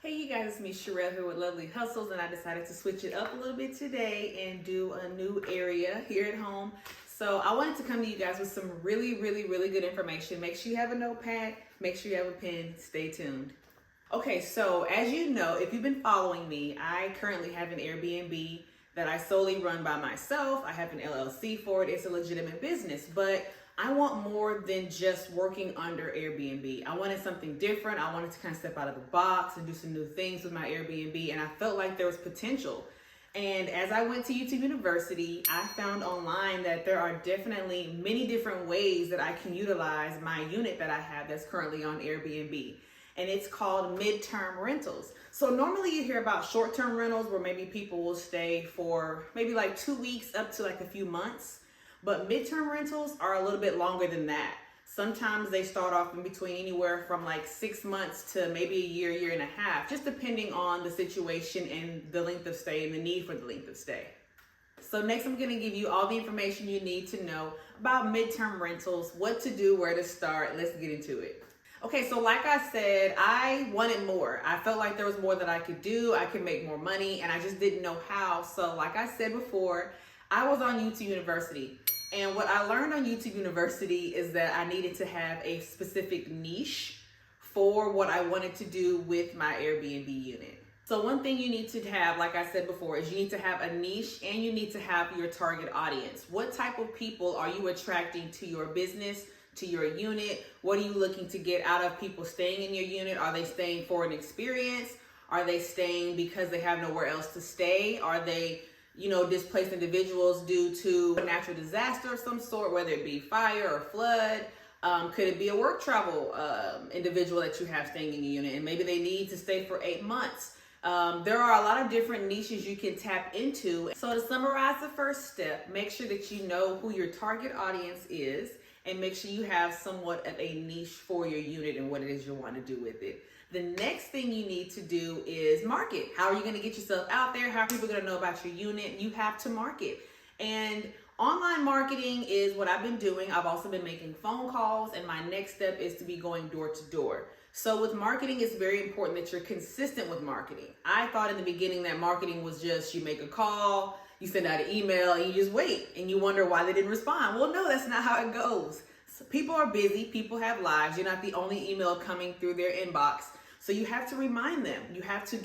Hey you guys, it's me Sherelle here with LoveLee Hustles, and I decided to switch it up a little bit today and do a new area here at home. So I wanted to come to you guys with some really good information. Make sure you have a notepad, make sure you have a pen, stay tuned. Okay, so as you know, if you've been following me, I currently have an Airbnb that I solely run by myself. I have an LLC for it. It's a legitimate business, but I want more than just working under Airbnb. I wanted something different. I wanted to kind of step out of the box and do some new things with my Airbnb, and I felt like there was potential. And as I went to YouTube University, I found online that there are definitely many different ways that I can utilize my unit that I have that's currently on Airbnb. And it's called midterm rentals. So normally you hear about short-term rentals where maybe people will stay for maybe like 2 weeks up to like a few months. But midterm rentals are a little bit longer than that. Sometimes they start off in between anywhere from like 6 months to maybe a year and a half, just depending on the situation and the length of stay and the need for the length of stay. So next I'm gonna give you all the information you need to know about midterm rentals, what to do, where to start. Let's get into it. Okay, so like I said, I wanted more. I felt like there was more that I could do. I could make more money, and I just didn't know how. So like I said before, I was on YouTube University. And what I learned on YouTube University is that I needed to have a specific niche for what I wanted to do with my Airbnb unit. So one thing you need to have, like I said before, is you need to have a niche and you need to have your target audience. What type of people are you attracting to your business, to your unit? What are you looking to get out of people staying in your unit? Are they staying for an experience? Are they staying because they have nowhere else to stay? Are they displaced individuals due to a natural disaster of some sort, whether it be fire or flood? Could it be a work travel individual that you have staying in your unit and maybe they need to stay for 8 months? There are a lot of different niches you can tap into. So to summarize the first step, make sure that you know who your target audience is and make sure you have somewhat of a niche for your unit and what it is you want to do with it. The next thing you need to do is market. How are you going to get yourself out there? How are people going to know about your unit? You have to market. And online marketing is what I've been doing. I've also been making phone calls, and my next step is to be going door to door. So with marketing, it's very important that you're consistent with marketing. I thought in the beginning that marketing was just you make a call, you send out an email, and you just wait, and you wonder why they didn't respond. Well, no, that's not how it goes. So people are busy. People have lives. You're not the only email coming through their inbox. So you have to remind them. You have to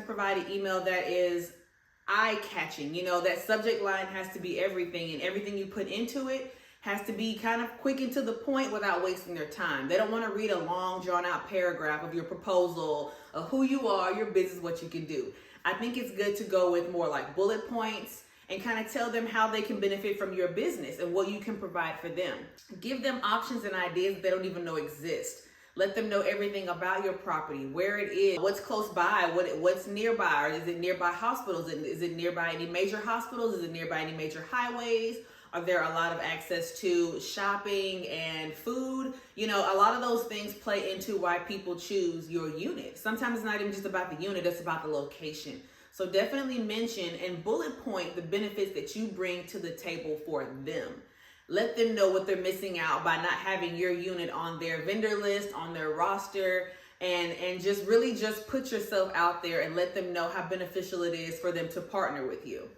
provide an email that is eye-catching. That subject line has to be everything, and everything you put into it has to be kind of quick and to the point without wasting their time. They don't want to read a long, drawn-out paragraph of your proposal, of who you are, your business, what you can do. I think it's good to go with more like bullet points and kind of tell them how they can benefit from your business and what you can provide for them. Give them options and ideas that they don't even know exist. Let them know everything about your property, where it is, what's close by, what's nearby. Or is it nearby hospitals? Is it nearby any major hospitals? Is it nearby any major highways? Are there a lot of access to shopping and food? A lot of those things play into why people choose your unit. Sometimes it's not even just about the unit, it's about the location. So definitely mention and bullet point the benefits that you bring to the table for them. Let them know what they're missing out by not having your unit on their vendor list, on their roster, and just really just put yourself out there and let them know how beneficial it is for them to partner with you.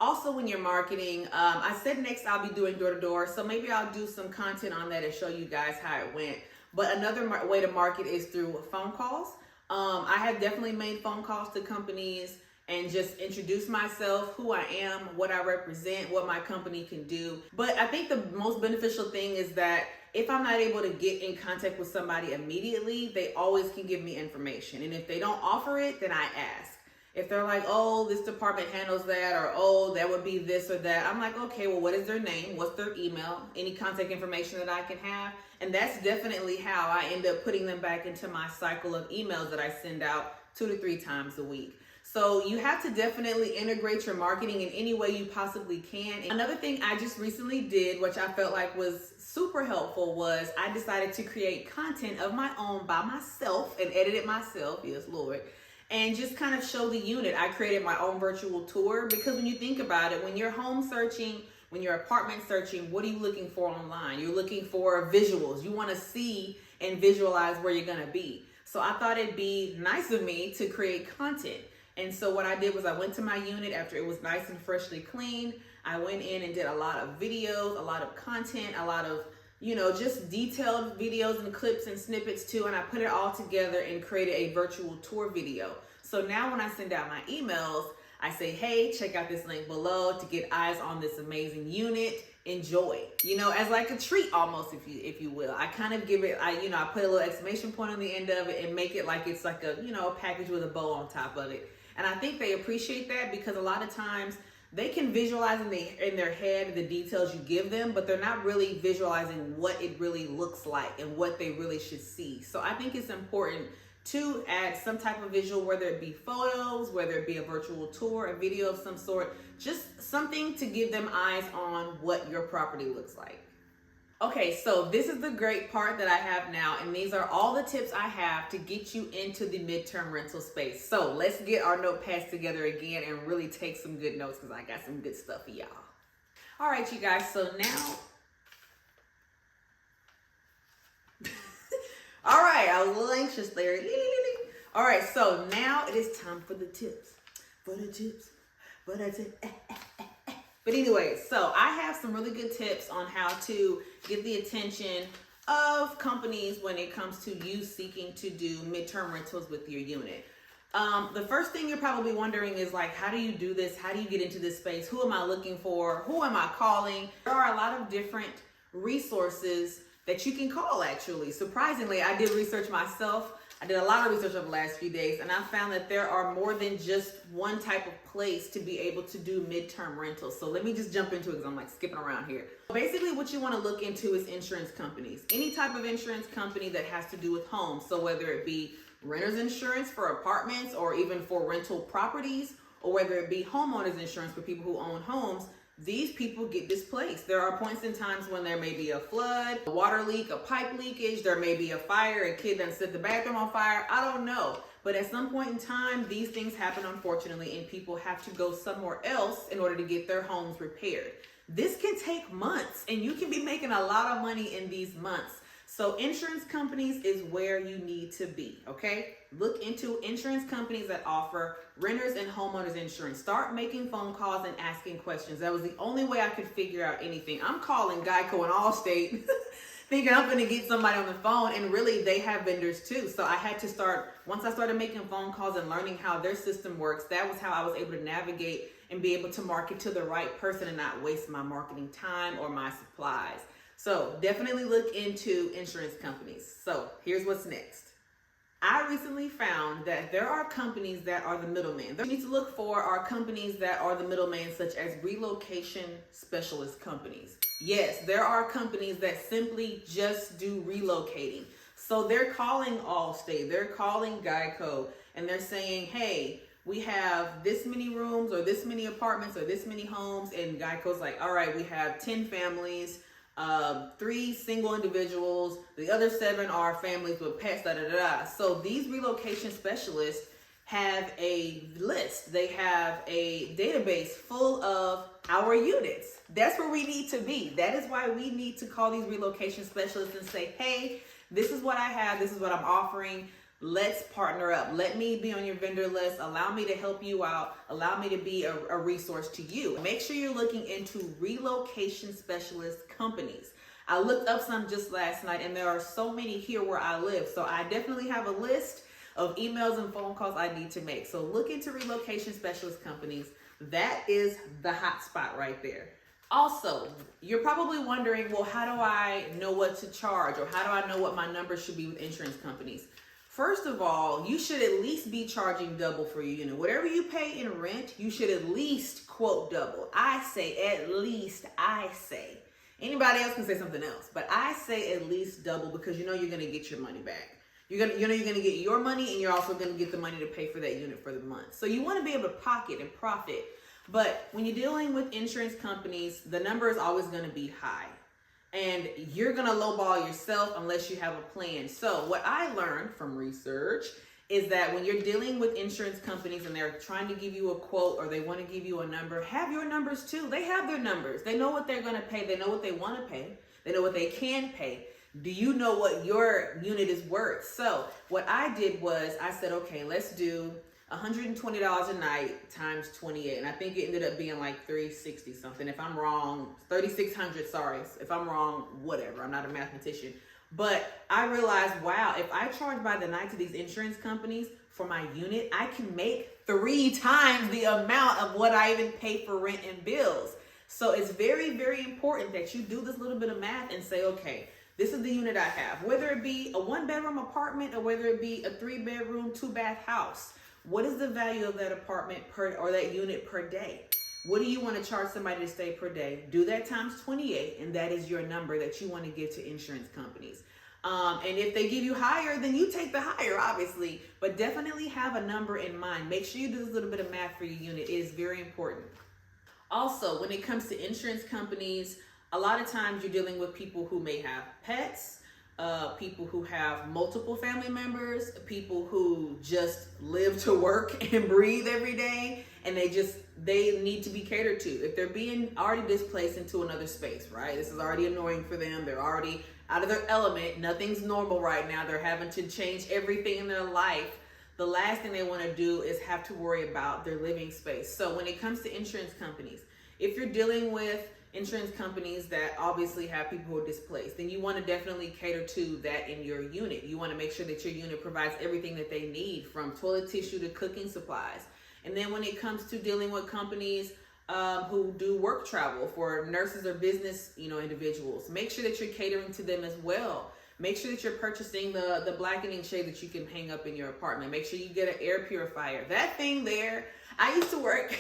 Also, when you're marketing, I said next I'll be doing door to door, so maybe I'll do some content on that and show you guys how it went. But another way to market is through phone calls. I have definitely made phone calls to companies and just introduce myself, who I am, what I represent, what my company can do. But I think the most beneficial thing is that if I'm not able to get in contact with somebody immediately, they always can give me information. And if they don't offer it, then I ask. If they're like, oh, this department handles that, or oh, that would be this or that, I'm like, okay, well, what is their name? What's their email? Any contact information that I can have? And that's definitely how I end up putting them back into my cycle of emails that I send out 2 to 3 times a week. So you have to definitely integrate your marketing in any way you possibly can. Another thing I just recently did, which I felt like was super helpful, was I decided to create content of my own by myself and edit it myself, yes, Lord, and just kind of show the unit. I created my own virtual tour because when you think about it, when you're home searching, when you're apartment searching, what are you looking for online? You're looking for visuals. You want to see and visualize where you're going to be. So I thought it'd be nice of me to create content. And so what I did was I went to my unit after it was nice and freshly cleaned. I went in and did a lot of videos, a lot of content, a lot of, just detailed videos and clips and snippets too. And I put it all together and created a virtual tour video. So now when I send out my emails, I say, hey, check out this link below to get eyes on this amazing unit. Enjoy, as like a treat almost, if you will. I kind of give it, I put a little exclamation point on the end of it and make it like it's like a, a package with a bow on top of it. And I think they appreciate that because a lot of times they can visualize in their head the details you give them, but they're not really visualizing what it really looks like and what they really should see. So I think it's important to add some type of visual, whether it be photos, whether it be a virtual tour, a video of some sort, just something to give them eyes on what your property looks like. Okay, so this is the great part that I have now, and these are all the tips I have to get you into the midterm rental space. So let's get our notepads together again and really take some good notes because I got some good stuff for y'all. All right, you guys, so now, all right, I was a little anxious there. All right, so now it is time for the tips. But anyway, so I have some really good tips on how to get the attention of companies when it comes to you seeking to do midterm rentals with your unit. The first thing you're probably wondering is like, how do you do this? How do you get into this space? Who am I looking for? Who am I calling? There are a lot of different resources that you can call, actually. Surprisingly, I did research myself. I did a lot of research over the last few days, and I found that there are more than just one type of place to be able to do midterm rentals. So let me just jump into it because I'm like skipping around here. Basically, what you want to look into is insurance companies. Any type of insurance company that has to do with homes. So whether it be renter's insurance for apartments or even for rental properties, or whether it be homeowners insurance for people who own homes, these people get displaced. There are points in times when there may be a flood, a water leak, a pipe leakage, there may be a fire, a kid done set the bathroom on fire, I don't know. But at some point in time, these things happen, unfortunately, and people have to go somewhere else in order to get their homes repaired. This can take months, and you can be making a lot of money in these months. So insurance companies is where you need to be, okay? Look into insurance companies that offer renters and homeowners insurance. Start making phone calls and asking questions. That was the only way I could figure out anything. I'm calling Geico and Allstate thinking I'm gonna get somebody on the phone, and really they have vendors too. So I had to start, once I started making phone calls and learning how their system works, that was how I was able to navigate and be able to market to the right person and not waste my marketing time or my supplies. So definitely look into insurance companies. So here's what's next. I recently found that there are companies that are the middleman. What you need to look for are companies that are the middleman, such as relocation specialist companies. Yes, there are companies that simply just do relocating. So they're calling Allstate, they're calling Geico, and they're saying, hey, we have this many rooms or this many apartments or this many homes, and Geico's like, all right, we have 10 families, 3 single individuals, the other 7 are families with pets, So these relocation specialists have a list. They have a database full of our units. That's where we need to be. That is why we need to call these relocation specialists and say, hey, this is what I have. This is what I'm offering. Let's partner up. Let me be on your vendor list. Allow me to help you out. Allow me to be a resource to you. Make sure you're looking into relocation specialist companies. I looked up some just last night, and there are so many here where I live. So I definitely have a list of emails and phone calls I need to make. So look into relocation specialist companies. That is the hot spot right there. Also, you're probably wondering, well, how do I know what to charge, or how do I know what my numbers should be with insurance companies? First of all, you should at least be charging double for your unit. Whatever you pay in rent, you should at least quote double. I say at least, Anybody else can say something else, but I say at least double, because you know you're gonna get your money back. You're gonna get your money, and you're also gonna get the money to pay for that unit for the month. So you wanna be able to pocket and profit. But when you're dealing with insurance companies, the number is always gonna be high. And you're gonna lowball yourself unless you have a plan. So what I learned from research is that when you're dealing with insurance companies and they're trying to give you a quote, or they want to give you a number, have your numbers too. They have their numbers. They know what they're gonna pay. They know what they want to pay. They know what they can pay. Do you know what your unit is worth? So what I did was I said, okay, let's do $120 a night times 28. And I think it ended up being like $360 something. If I'm wrong, $3,600, sorry. If I'm wrong, whatever. I'm not a mathematician. But I realized, wow, if I charge by the night to these insurance companies for my unit, I can make 3 times the amount of what I even pay for rent and bills. So it's very, very important that you do this little bit of math and say, okay, this is the unit I have. Whether it be a 1-bedroom apartment or whether it be a 3-bedroom, 2-bath house, what is the value of that apartment or that unit per day? What do you want to charge somebody to stay per day? Do that times 28, and that is your number that you want to give to insurance companies. And if they give you higher, then you take the higher, obviously, but definitely have a number in mind. Make sure you do this little bit of math for your unit. It is very important. Also, when it comes to insurance companies, a lot of times you're dealing with people who may have pets, people who have multiple family members, people who just live to work and breathe every day, and they need to be catered to. If they're being already displaced into another space, right? This is already annoying for them. They're already out of their element. Nothing's normal right now. They're having to change everything in their life. The last thing they want to do is have to worry about their living space. So when it comes to insurance companies, if you're dealing with insurance companies that obviously have people who are displaced, then you want to definitely cater to that in your unit. You want to make sure that your unit provides everything that they need, from toilet tissue to cooking supplies. And then when it comes to dealing with companies who do work travel for nurses or business, individuals, make sure that you're catering to them as well. Make sure that you're purchasing the blackening shade that you can hang up in your apartment. Make sure you get an air purifier. That thing there, I used to work,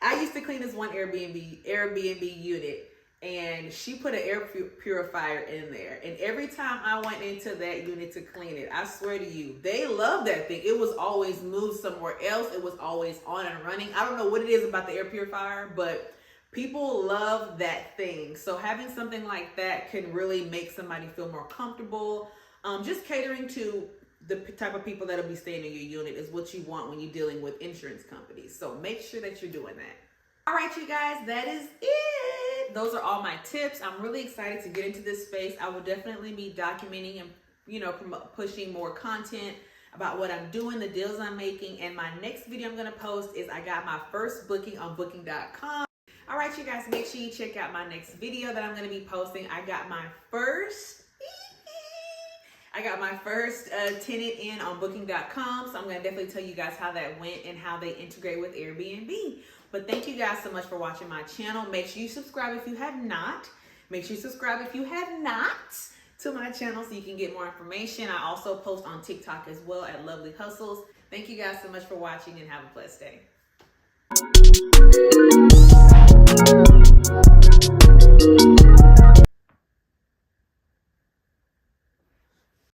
I used to clean this one Airbnb unit, and she put an air purifier in there. And every time I went into that unit to clean it, I swear to you, they love that thing. It was always moved somewhere else. It was always on and running. I don't know what it is about the air purifier, but people love that thing. So having something like that can really make somebody feel more comfortable. Just catering to the type of people that'll be staying in your unit is what you want when you're dealing with insurance companies. So make sure that you're doing that. All right, you guys, that is it. Those are all my tips. I'm really excited to get into this space. I will definitely be documenting and pushing more content about what I'm doing, the deals I'm making. And my next video I'm going to post is I got my first booking on booking.com. All right, you guys, make sure you check out my next video that I'm going to be posting. I got my first tenant in on booking.com. So I'm going to definitely tell you guys how that went and how they integrate with Airbnb. But thank you guys so much for watching my channel. Make sure you subscribe if you have not. Make sure you subscribe if you have not to my channel so you can get more information. I also post on TikTok as well at LoveLee Hustles. Thank you guys so much for watching and have a blessed day.